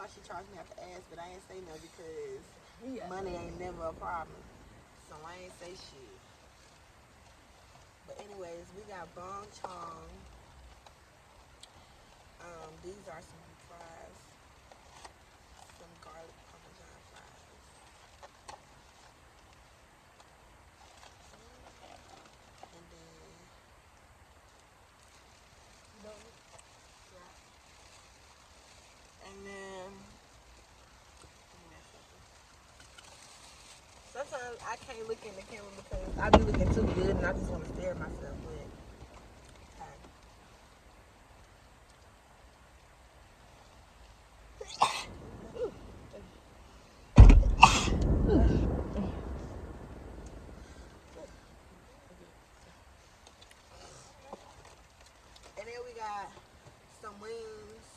thought she charged me out the ass, but I ain't say no because money ain't never a problem. So I ain't say shit. But anyways, we got bong chong. These are some fries. Some garlic parmesan fries. And then yeah. And then sometimes I can't look in the camera because I be looking too good and I just want to stare at myself. But and then we got some wings,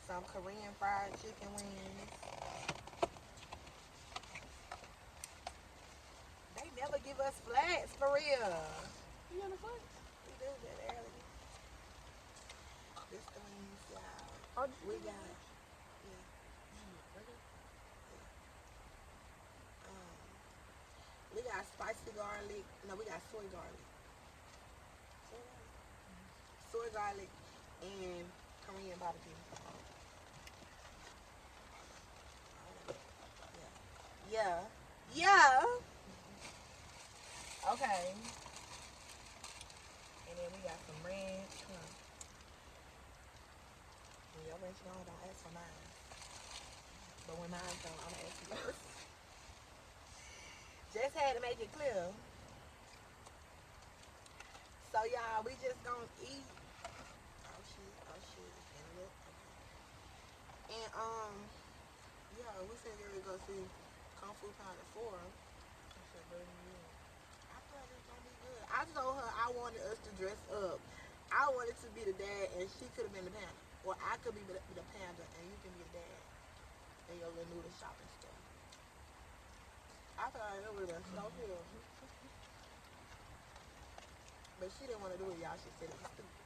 some Korean fried chicken wings. They never give us flats for real. You on the flat? We do that early. This the wings, y'all. We got we got spicy garlic. No, we got soy garlic. Soy garlic and Korean barbecue. Yeah. Yeah. Okay. And then we got some ranch. When your ranch gone, don't ask for mine. But when mine's gone, I'm gonna ask you yours. Just had to make it clear. So y'all, we just gonna eat. Oh shit, oh shit. And look, okay. And yeah, we said we were gonna see Kung Fu Panda 4. I said, baby, yeah. I thought it was gonna be good. I told her I wanted us to dress up. I wanted to be the dad and she could have been the panda. Or I could be the panda and you can be the dad. And your little noodle shopping stuff. I thought it would have been so cool. But she didn't want to do it, y'all. She said it was stupid.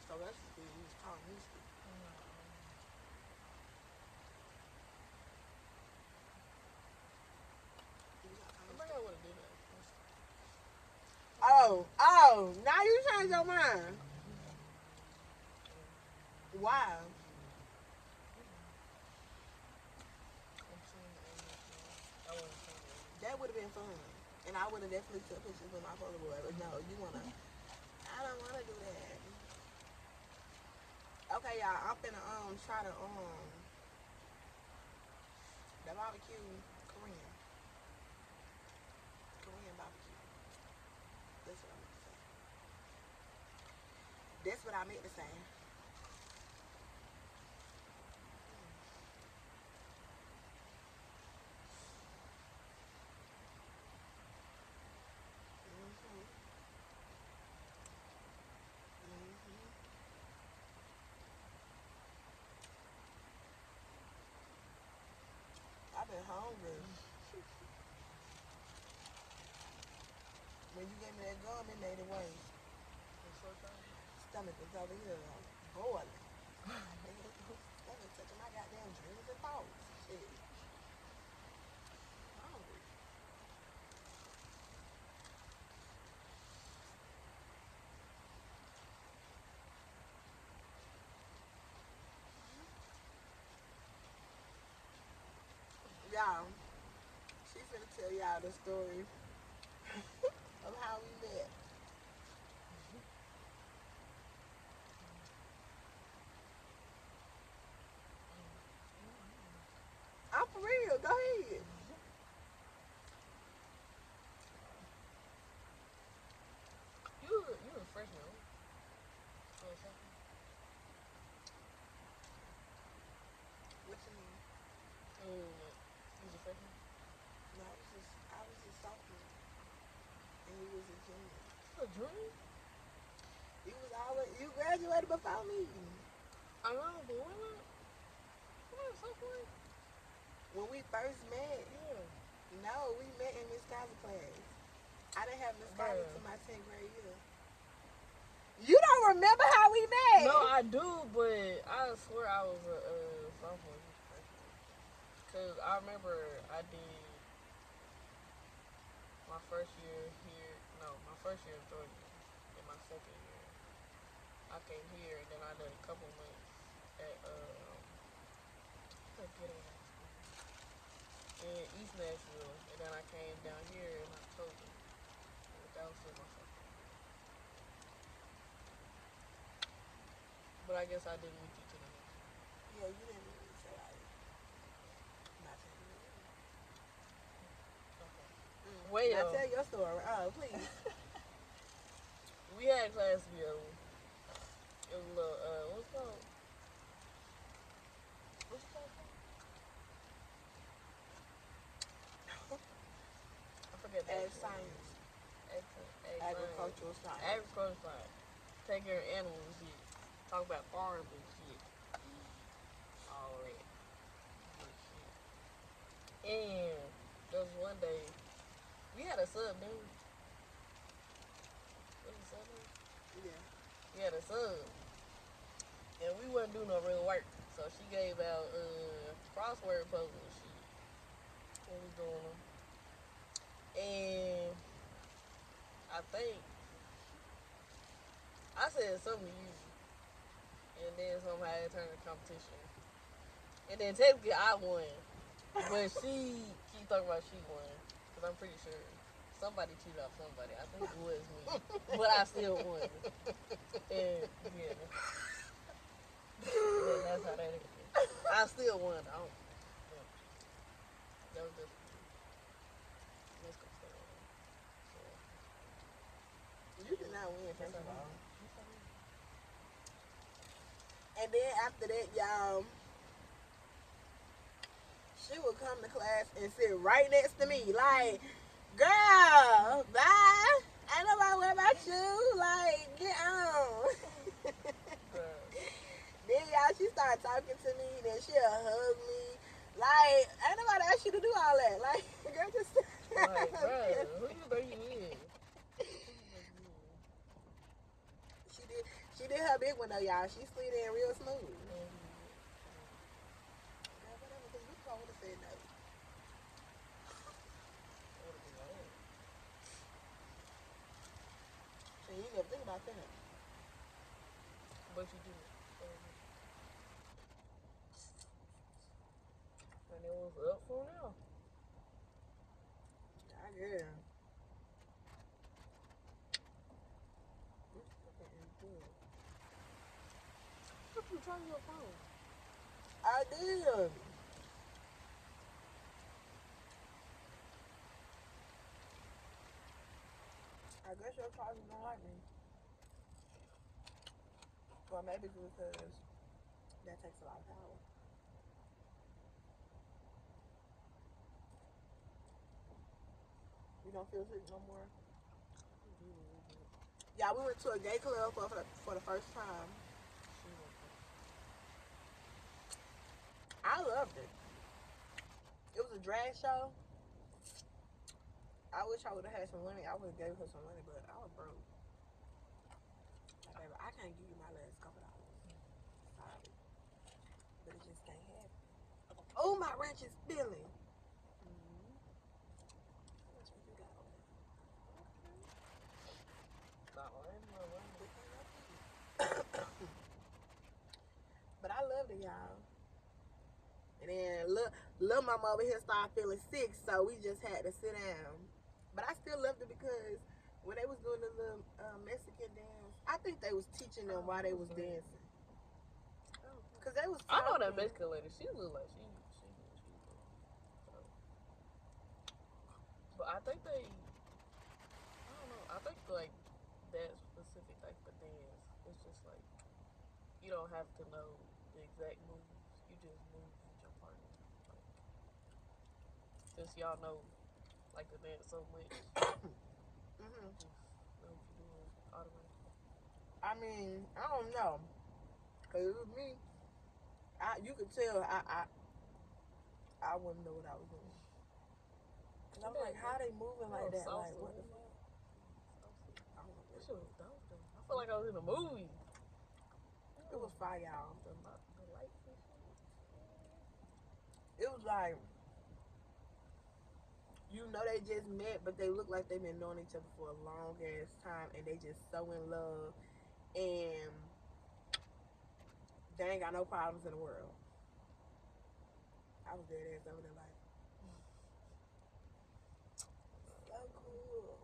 So that's the thing. He was calling me stupid. Oh, now you change your mind. Why? That would have been fun. And I would have definitely took pictures with my Polaroid. But no, you wanna I don't wanna do that. Okay, y'all, I'm finna try to the barbecue Korean. Korean barbecue. That's what I meant to say. That's what I meant to say. I've been hungry. When you gave me that gum, it made it worse. Stomach was over here boiling. Stomach touching my goddamn dreams and thoughts. Shit. Hungry. Y'all, she finna tell y'all the story of how we met. I'm for real. Go ahead. You a freshman. What you mean? You was a freshman? No, I was just sophomore. And he was a junior. A junior? You graduated before me. I know, but when sophomore? When we first met. Yeah. No, we met in Miss Kyle's class. I didn't have Miss Kylie to my 10th grade year. You don't don't remember how we met. No, I do, but I swear I was a sophomore. Because I remember I did my first year here. No, my first year in Georgia. In my second year, I came here, and then I did a couple months at in East Nashville, and then I came down here in October. That was still my sophomore year. But I guess I didn't meet you till the next year. Yeah, you didn't really say like not telling you. Okay. Well, Well, tell your story. Oh, please. we had class together. It was a little, what's it called? What's it called? I forget that. Ag science. Agricultural science. Agricultural science. Take care of animals and shit. Talk about farms and shit. All that. Good shit. And there was one day, we had a sub, didn't we? Was it sub? Yeah. We had a sub. And we wasn't doing no real work. So she gave out crossword puzzles and shit. When we doing them. And I think I said something to you. And then somehow it turned to competition. And then technically I won. But she keep talking about she won. Because I'm pretty sure somebody cheated off somebody. I think it was me. But I still won. And yeah. And that's how that is. I still won. I don't. Yeah. That was just. Let's go stay on. You did not win, first of all. And then after that, y'all, she would come to class and sit right next to me. Like, girl, bye. Ain't nobody worry about you. Like, get on. Then, y'all, she started talking to me. Then she'll hug me. Like, ain't nobody ask you to do all that. Like, girl, just sit. Like, bruh, who you think you is? She did her big one though, y'all. She slid in real smooth. Mm-hmm. Girl, whatever, because we probably would have said no. So you never think about that. But you do. And it was up for now. I guess. What you trying your phone? I did. I guess your charger don't like me. Well, maybe because that takes a lot of power. You don't feel sick no more? Yeah, we went to a gay club for the first time. I loved it. It was a drag show. I wish I would have had some money. I would have gave her some money, but I was broke. Like, baby, I can't give you my last couple dollars. Sorry. But it just can't happen. Oh, my wrench is spilling. But I loved it, y'all. And then little mama over here started feeling sick, so we just had to sit down. But I still loved it because when they was doing the little Mexican dance, I think they was teaching them why they was dancing. Cause they was talking. I know that Mexican lady. She look like she. So. But I think they. I don't know. I think like that specific type of dance. It's just like you don't have to know the exact moves. You just move with your partner. Like, since y'all know like the dance so much, just know what you're doing automatically. I mean, I don't know, cause it was me. You could tell I wouldn't know what I was doing. Cause I was like, how they moving like that? Like, what the fuck? I don't know. That was dope. I feel like I was in a movie. It was fire, y'all. The lights and shit. It was like, you know, they just met, but they look like they've been knowing each other for a long ass time, and they just so in love, and they ain't got no problems in the world. I was dead ass over there like, so cool.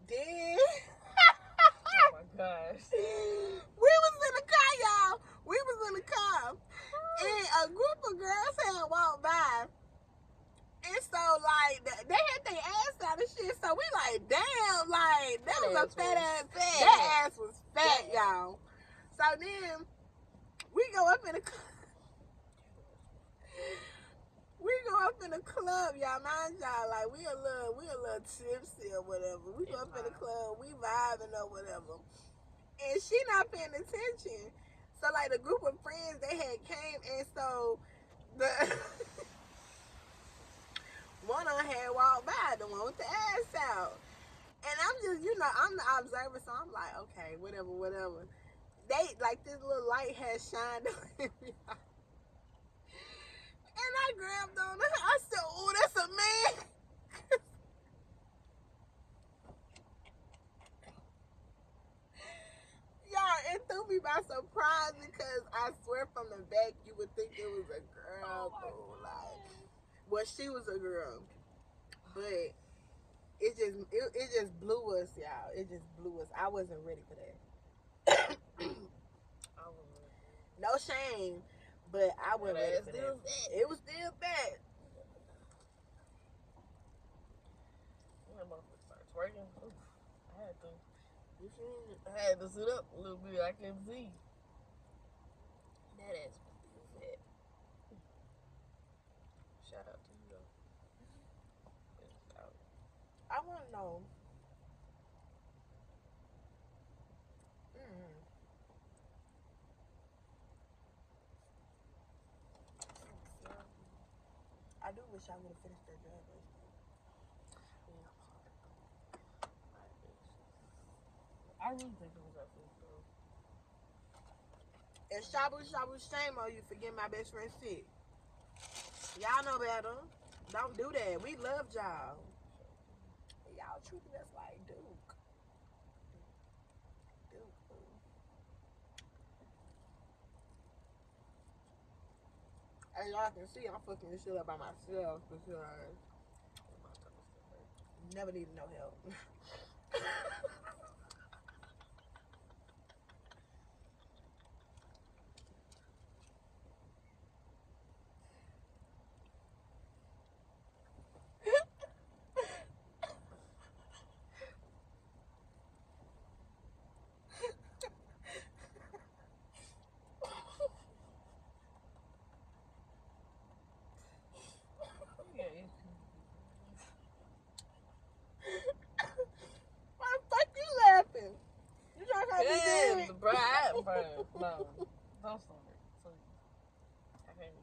Then Oh my gosh. we was in the car, y'all. We was in the car, and a group of girls had walked by. And so, like, they had their ass out and shit. So, we like, damn, like, that was a fat ass. That ass was fat, y'all. So, then, we go up in the club, y'all. Mind y'all, like, we a little tipsy or whatever. We go up in the club, we vibing or whatever. And she not paying attention. So, like, the group of friends, they had came, and so, the... one on had walked by, the one with the ass out. And I'm just, I'm the observer, so I'm like, okay, whatever. They, like, this little light has shined on me. And I grabbed on her. I said, oh, that's a man. Y'all, it threw me by surprise because I swear from the back you would think it was a girl. Well, she was a girl. But it just blew us, y'all. It just blew us. I wasn't ready for that. No shame, but I wasn't ready for that. It was still bad. That motherfucker started twerking. I had to sit up a little bit. I couldn't see. That ass was still fat. Shout out to you though. I want to know. I do wish I would have finished that drag race. I really think it was that food though. And shabu shame on you for getting my best friend sick. Y'all know better. Don't do that. We love y'all. Y'all treated us like Duke. As y'all can see, I'm fucking this shit up by myself because never needed no help. Why the fuck you laughing? You trying to be big? Bro, no. Don't start it, please. I can't.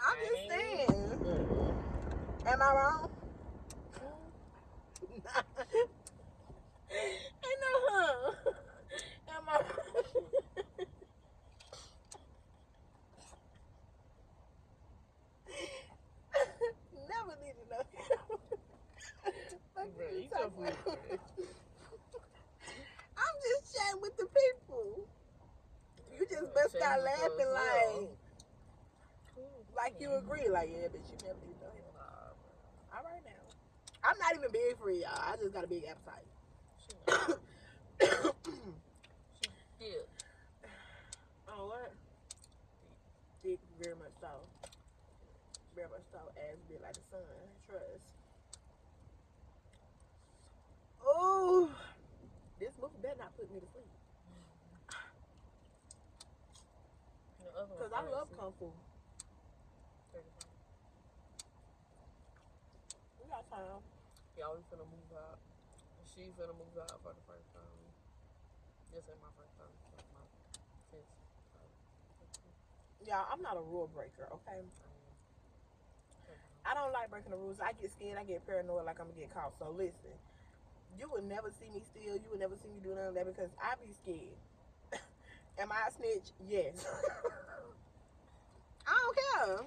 I'm just saying. Am I wrong? Ain't no Am I wrong? Never needed no help. I'm just chatting with the people. You just bust out laughing like you agree. Like, yeah, bitch, you never need no help. All right now. I'm not even big for y'all. I just got a big appetite. Yeah. Oh, what? Thick, very much so. Very much so. Ass big like the sun. Trust. Oh, this movie better not put me to sleep. Because I love Kung Fu. We got time. Y'all, we finna move out. She finna move out for the first time. This ain't my first time. It's my 10th time. Yeah, I'm not a rule breaker, okay? I don't like breaking the rules. I get scared. I get paranoid like I'm gonna get caught. So listen, you would never see me steal. You would never see me do none of that because I be scared. Am I a snitch? Yes. I don't care.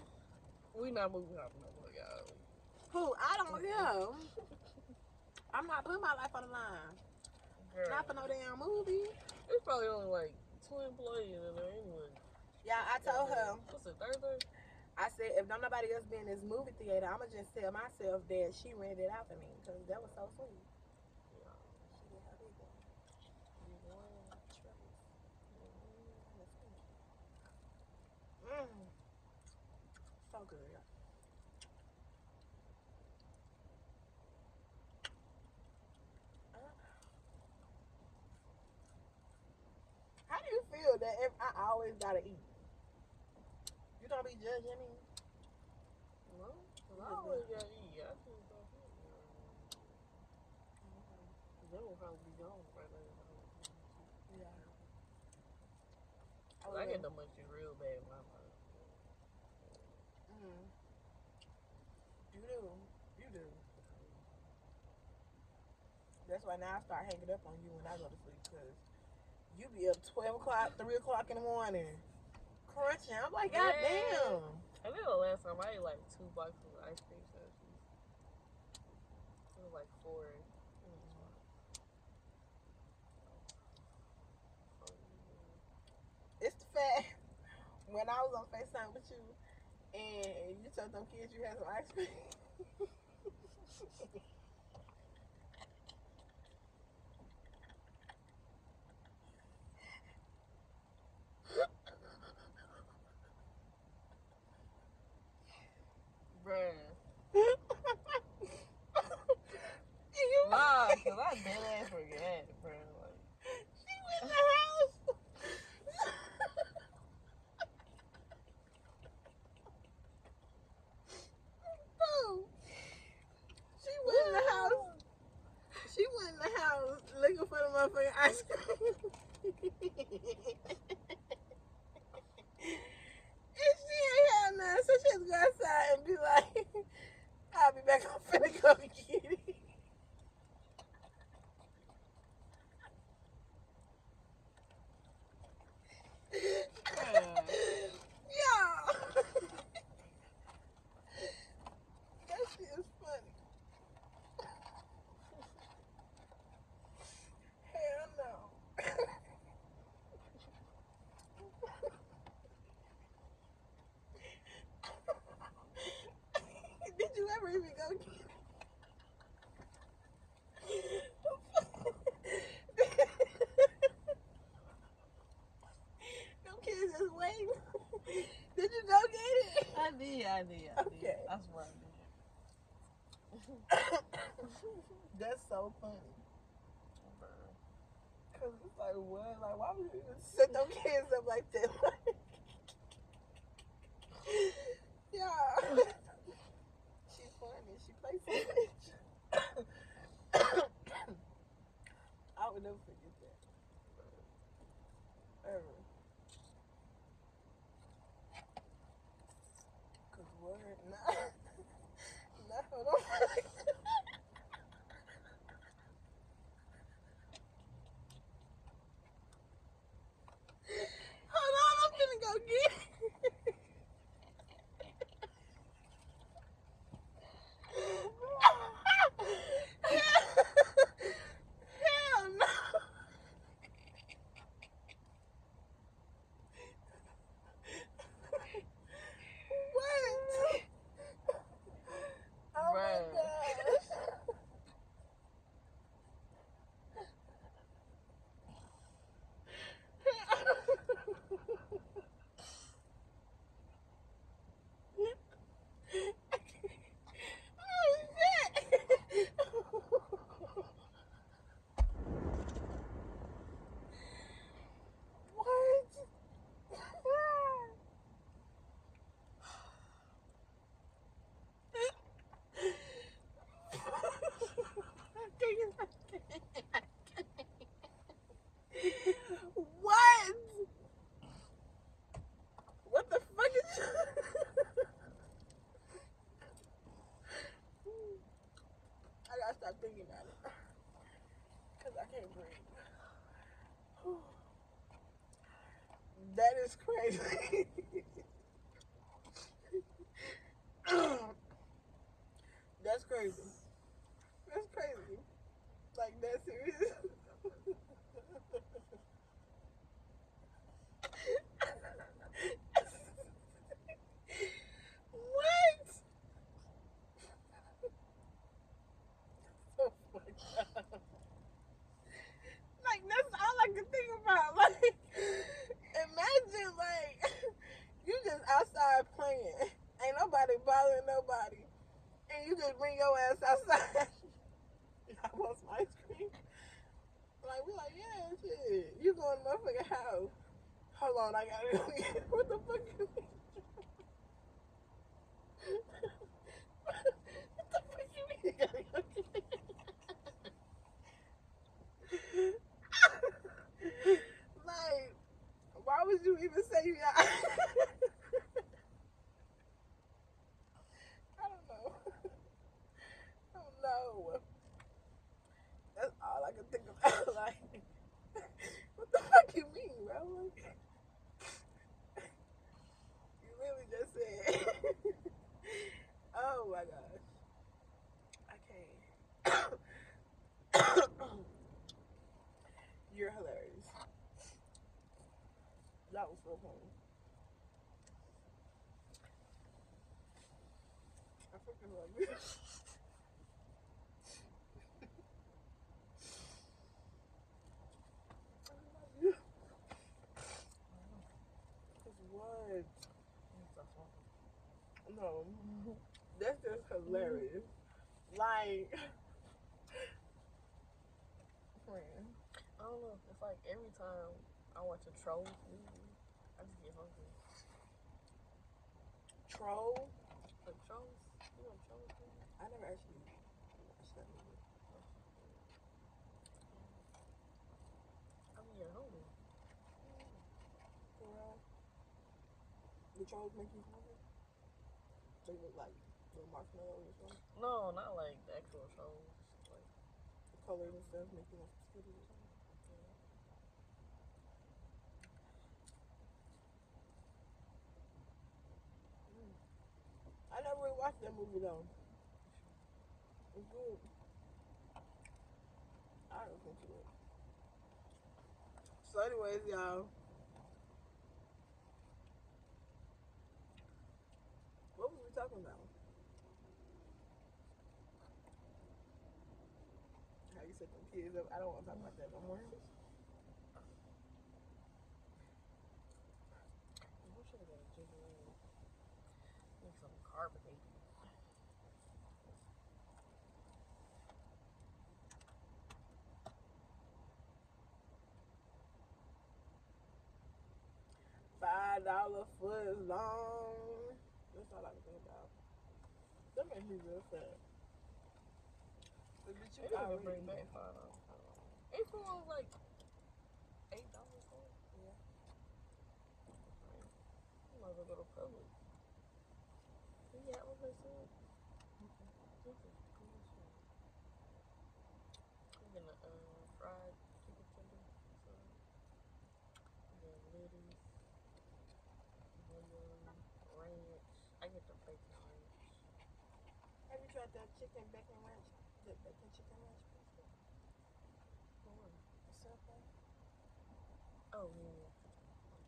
We not moving up no more, y'all. Who? I don't care. I'm not putting my life on the line. Girl. Not for no damn movie. There's probably only like 2 employees in there anyway. Yeah, I told her. What's it, Thursday? I said, if don't nobody else be in this movie theater, I'ma just tell myself that she rented it out for me because that was so sweet. Yeah. She did her big one. Big one, Travis. So good. How do you feel that if I always gotta eat? You don't be judging me? No, because I always got to eat. I just don't eat. They will probably be gone right now. Yeah. I get the munchies real bad in my life. You do. You do. That's why now I start hanging up on you when I go to sleep because you be up 12 o'clock, 3 o'clock in the morning. Crunching. I'm like, God damn. I think the last time I ate like 2 boxes of ice cream sandwiches. It was like 4. It's the fact when I was on FaceTime with you and you told them kids you had some ice cream. Nah, because I dead ass forget, bro. Like, she went in the house. Bro, she went in the house. She went in the house looking for the motherfucking ice cream. And she ain't had none, so she had to go outside and be like, I'll be back. I'm finna go get it. Yeah. That shit is funny. Hell no. Did you ever even go get it? Them kids just waiting. Did you go get it? I did. Okay. I swear I did. That's so funny. Cause it's like, what? Like, why would you even set them kids up like that? Yeah. She's funny. She plays so much. I would never forget that. Ever. Cause what? Nah. Nah, hold on. Hold on, I'm gonna go get it. Hell no. What? Oh my God. breathe. That is crazy. That's crazy. That's crazy. Like, that serious? What? Oh my god. Like, that's all I can think about. Like, imagine, like, you just outside playing. Ain't nobody bothering nobody. And you just bring your ass outside. I want some ice cream. Like, we like, yeah, shit. You go in the motherfucking house. Hold on, I gotta go get it. What the fuck you mean? What the fuck you mean you gotta go get it? Like, why would you even say you got I don't know. I don't know. That's all I can think about. Like, what the fuck you mean, bro? Like, you really just said. Oh my gosh. I can't. You're hilarious. That was so funny. I fucking love you. I love you. Cause what? No. That's just hilarious. Like, friend. I don't know. It's like every time I watch a Trolls movie, I just get hungry. Troll? Like Trolls? You know Trolls movie? I never actually watched that movie. I be getting hungry. For real? The trolls make you hungry? They look like little marshmallows or something? No, not like the actual Trolls. Like, The colors and stuff make you want some Skittles or something? yeah. I never really watched that movie though. It's good. I don't think it. So anyways, y'all. What was we talking about? How you set them kids up. I don't want to talk about that no more. We should have got a ginger ale. Make some carbonated. $5 foot long. That's all I can think about. That makes me real sad. But bitch, you They didn't already bring back eating. $5. April was like $8 for it. Yeah. You might as well go to Publix. You got what they said? This is cool as shit. I'm getting a fried chicken tender. So, and then lettuce, mayo, ranch. I get the bacon ranch. Have you tried that chicken bacon ranch? The bacon chicken ranch pizza? For what? The Subway? Oh, yeah.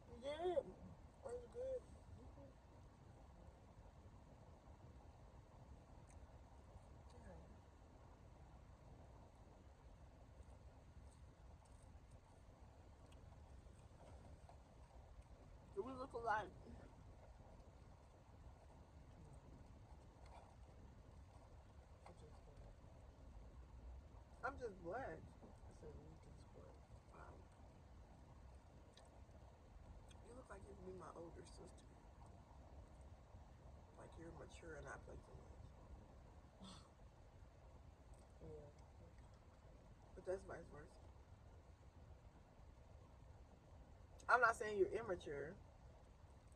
You did? Was it good? Mm-hmm. Yeah. Do we look alike? I just got I'm just black. I said we can split. Wow. You look like you could be my older sister. Like you're mature and I play too much. Yeah. But that's vice versa. I'm not saying you're immature.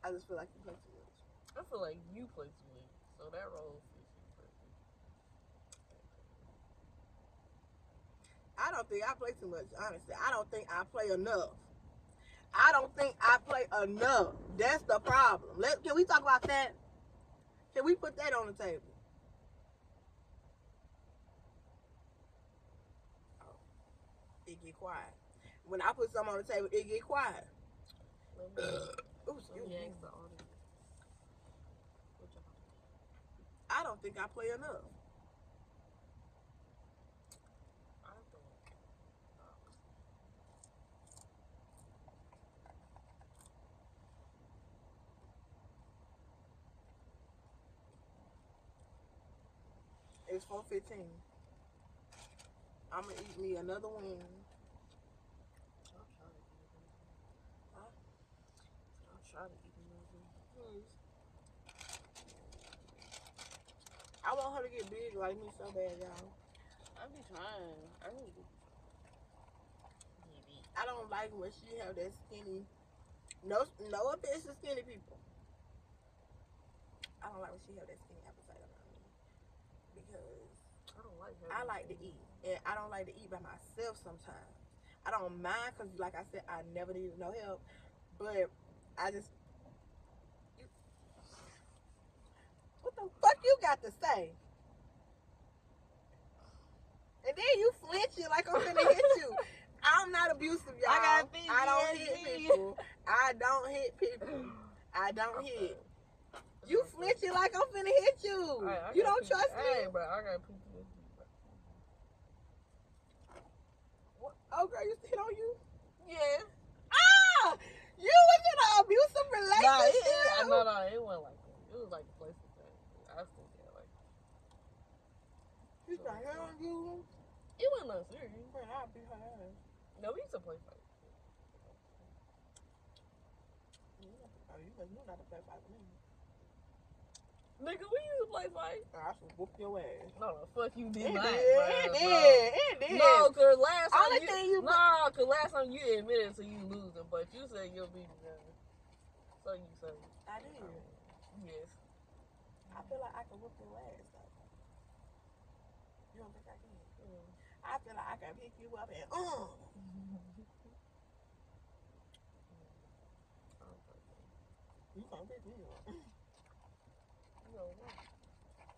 I just feel like you play too much. I feel like you play too late, so that role fits you perfect. I don't think I play too much, honestly. I don't think I play enough. I don't think I play enough. That's the problem. Can we talk about that? Can we put that on the table? Oh, it get quiet. When I put something on the table, it get quiet. Let me Ooh, ask the audience. I don't think I play enough. I think It's 4:15. I'm gonna eat me another wing. I'll try to eat another. I want her to get big like me so bad, y'all. I be trying. I really do. I don't like when she have that skinny. No offense to skinny people. I don't like when she have that skinny appetite around me because I don't like her. I like to eat, and I don't like to eat by myself sometimes. I don't mind because, like I said, I never needed no help, but I just. What the fuck you got to say? And then you flinching like I'm gonna hit you. I'm not abusive, y'all. I don't hit people. I don't hit people. I don't hit. You flinching like I'm finna hit you. You don't trust me? Hey, bro, I got PTSD. What? Oh, girl, used to hit on you? Yeah. Ah! You was in an abusive relationship? No, it wasn't like that. It was like a playful thing. I still get like. You got hit on you? It wasn't no serious. Man, I'll beat her ass. No, we used to play fight. Oh, you must know not to play fight with me. Nigga, we used to play fight. I should whoop your ass. No, fuck you did It not. did. No, cause last time cause last time you admitted to you losing, but you said you'll beat me down. So you say. I did. Yes. I feel like I can whoop your ass though. You don't think I can? I feel like I can pick you up and You can't pick me up.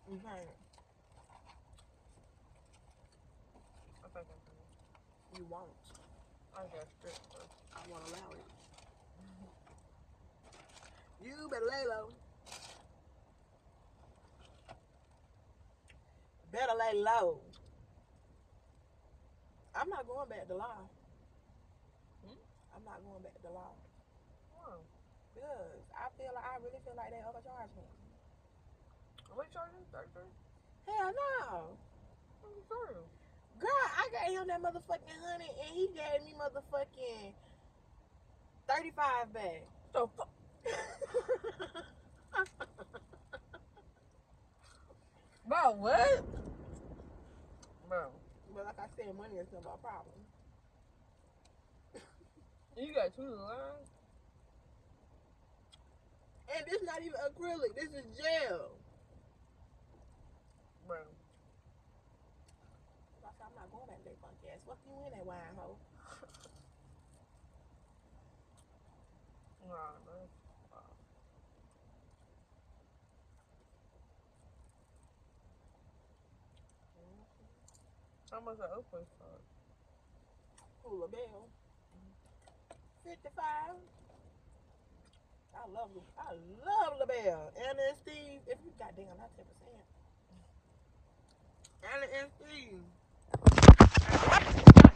You can't. I think I can. You won't. I got stripped first. I won't allow it. You better lay low. Better lay low. I'm not going back to law. I'm not going back to law. Why? Because I really feel like they overcharged me. What you charging? 33? Hell no. What you charging? Girl, I gave him that motherfucking 100 and he gave me motherfucking 35 back. The fuck? Bro, what? Bro. But like I said, money is not my problem. You got two lines? And this not even acrylic. This is gel. Bro. I'm not going back to that funky ass. Fuck you in that wine hole. Nah, bro. How much that open for? Ooh, LaBelle. 55. I love LaBelle. Anna and Steve. If you goddamn not 10%. Anna and Steve.